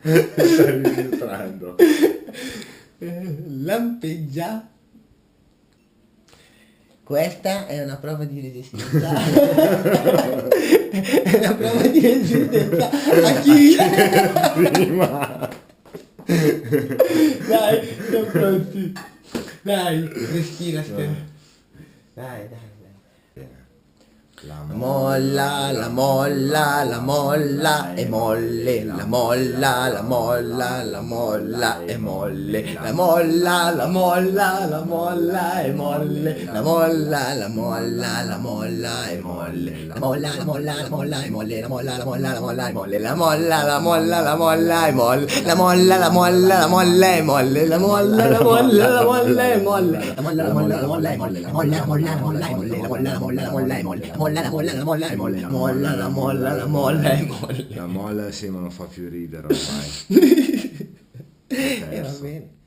Stai registrando. Lampeggia. Questa è una prova di resistenza. È una prova di resistenza a chi? Prima. Dai, siamo pronti. Dai, respira, Stefano. Dai. La La molla, la molla, la molla e molle, la molla, la molla, la molla e molle, la molla, la molla, la molla e molle, la molla, la molla, la molla e molle, la molla, la molla, la molla e molle, la molla, la molla, la molla e molle, la molla, la molla, la molla e molle, la molla, la molla, la molla e molle, la molla, la molla, la molla e molle, la molla, la molla, la molla e molle, la molla, la molla, la molla e molle, la molla, la molla, la molla e molle, la molla, la molla, la molla e molle, la molla, la molla, la molla e molle. La molla sì, ma non fa più ridere ormai. Va bene.